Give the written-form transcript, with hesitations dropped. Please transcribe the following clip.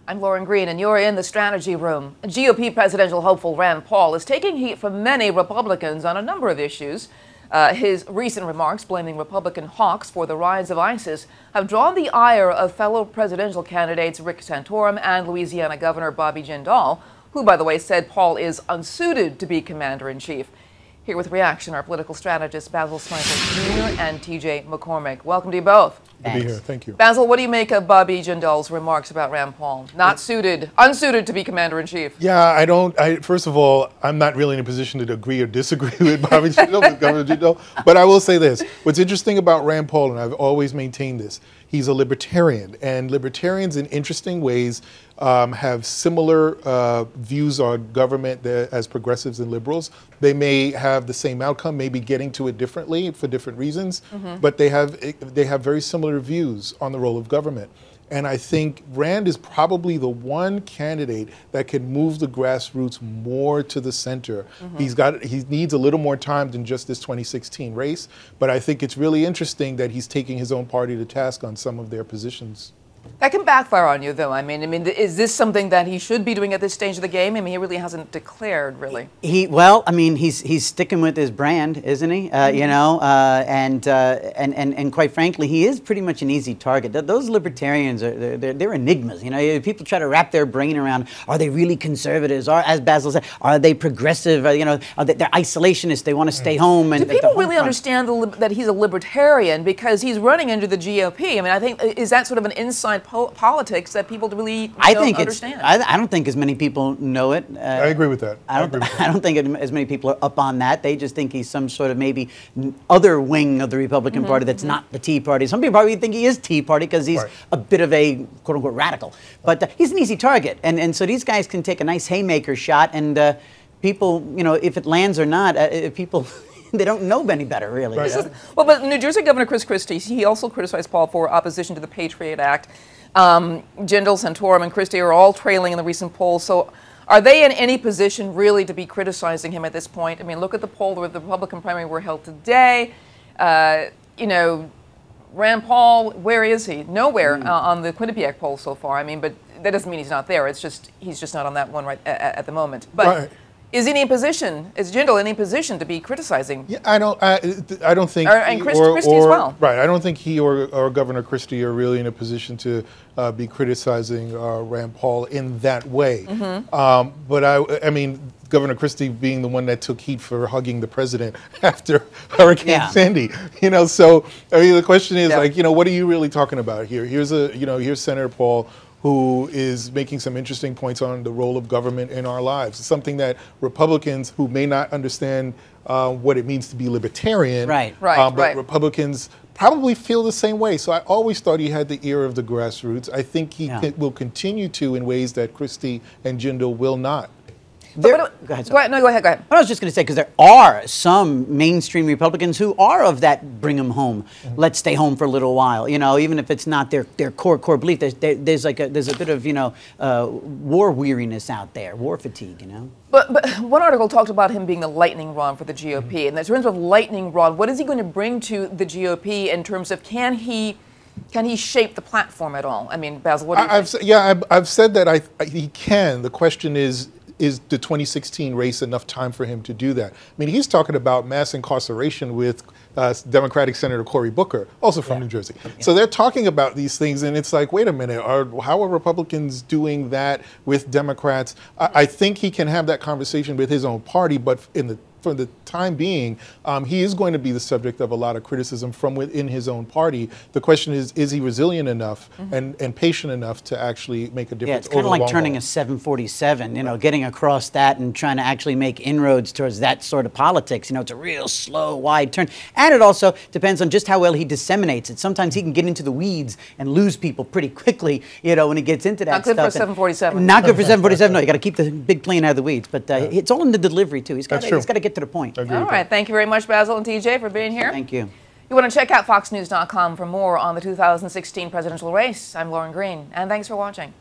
I'm Lauren Green, and you're in the strategy room. GOP presidential hopeful Rand Paul is taking heat from many Republicans on a number of issues. His recent remarks blaming Republican hawks for the rise of ISIS have drawn the ire of fellow presidential candidates Rick Santorum and Louisiana Governor Bobby Jindal, who, by the way, said Paul is unsuited to be commander-in-chief. Here with reaction are political strategists Basil Smikle Jr. and TJ McCormack. Welcome to you both. Good to be here. Thank you. Basil, what do you make of Bobby Jindal's remarks about Rand Paul? Unsuited to be commander-in-chief. Yeah, first of all, I'm not really in a position to agree or disagree with Bobby Jindal, with Governor Jindal, but I will say this. What's interesting about Rand Paul, and I've always maintained this, he's a libertarian, and libertarians in interesting ways have similar views on government as progressives and liberals. They may have the same outcome, maybe getting to it differently for different reasons, but they have very similar views on the role of government. And I think Rand is probably the one candidate that can move the grassroots more to the center. He needs a little more time than just this 2016 race, but I think it's really interesting that he's taking his own party to task on some of their positions. That can backfire on you, though. I mean, is this something that he should be doing at this stage of the game? I mean, he really hasn't declared, really. He's sticking with his brand, isn't he? You know, and quite frankly, he is pretty much an easy target. Those libertarians they're enigmas. You know, people try to wrap their brain around: are they really conservatives? Or, as Basil said, are they progressive? You know, they're isolationists. They want to stay home. And do people really understand that he's a libertarian because he's running into the GOP? I mean, I think is that sort of an inside politics that people really don't understand. I don't think as many people know it. I agree with that. I don't think as many people are up on that. They just think he's some sort of maybe other wing of the Republican Party that's not the Tea Party. Some people probably think he is Tea Party because he's a bit of a quote-unquote radical. But he's an easy target. And so these guys can take a nice haymaker shot and people, you know, if it lands or not, people... They don't know any better, really. Right. Well, but New Jersey Governor Chris Christie, he also criticized Paul for opposition to the Patriot Act. Jindal, Santorum, and Christie are all trailing in the recent polls. So are they in any position really to be criticizing him at this point? I mean, look at the poll where the Republican primary were held today. You know, Rand Paul, where is he? Nowhere on the Quinnipiac poll so far. I mean, but that doesn't mean he's not there. It's just he's just not on that one right at the moment. But is he in any position? Is Jindal in any position to be criticizing? Yeah, I don't think. And Christie as well. Right. I don't think he or Governor Christie are really in a position to be criticizing Rand Paul in that way. But I mean, Governor Christie being the one that took heat for hugging the president after Hurricane Sandy. You know, so I mean, the question is like, you know, what are you really talking about here? Here's Senator Paul, who is making some interesting points on the role of government in our lives. It's something that Republicans who may not understand what it means to be libertarian, but Republicans probably feel the same way. So I always thought he had the ear of the grassroots. I think he will continue to in ways that Christie and Jindal will not. Go ahead. No, go ahead. I was just going to say, because there are some mainstream Republicans who are of that bring them home, let's stay home for a little while. You know, even if it's not their core belief, there's a bit of, you know, war weariness out there, war fatigue. You know. But one article talked about him being the lightning rod for the GOP, and in terms of lightning rod, what is he going to bring to the GOP in terms of can he shape the platform at all? I mean, Basil, what do you think? I've said that he can. The question is the 2016 race enough time for him to do that? I mean, he's talking about mass incarceration with Democratic Senator Cory Booker, also from New Jersey. So they're talking about these things, and it's like, wait a minute, how are Republicans doing that with Democrats? I think he can have that conversation with his own party, but for the time being, he is going to be the subject of a lot of criticism from within his own party. The question is he resilient enough and patient enough to actually make a difference? Yeah, it's kind of like turning a 747, you know, getting across that and trying to actually make inroads towards that sort of politics. You know, it's a real slow, wide turn. And it also depends on just how well he disseminates it. Sometimes he can get into the weeds and lose people pretty quickly, you know, when he gets into that stuff. Not good for 747. Not good for 747. No, you got to keep the big plane out of the weeds. But it's all in the delivery, too. He's got to get to the point. All right. Thank you very much, Basil and TJ, for being here. Thank you. You want to check out foxnews.com for more on the 2016 presidential race. I'm Lauren Green, and thanks for watching.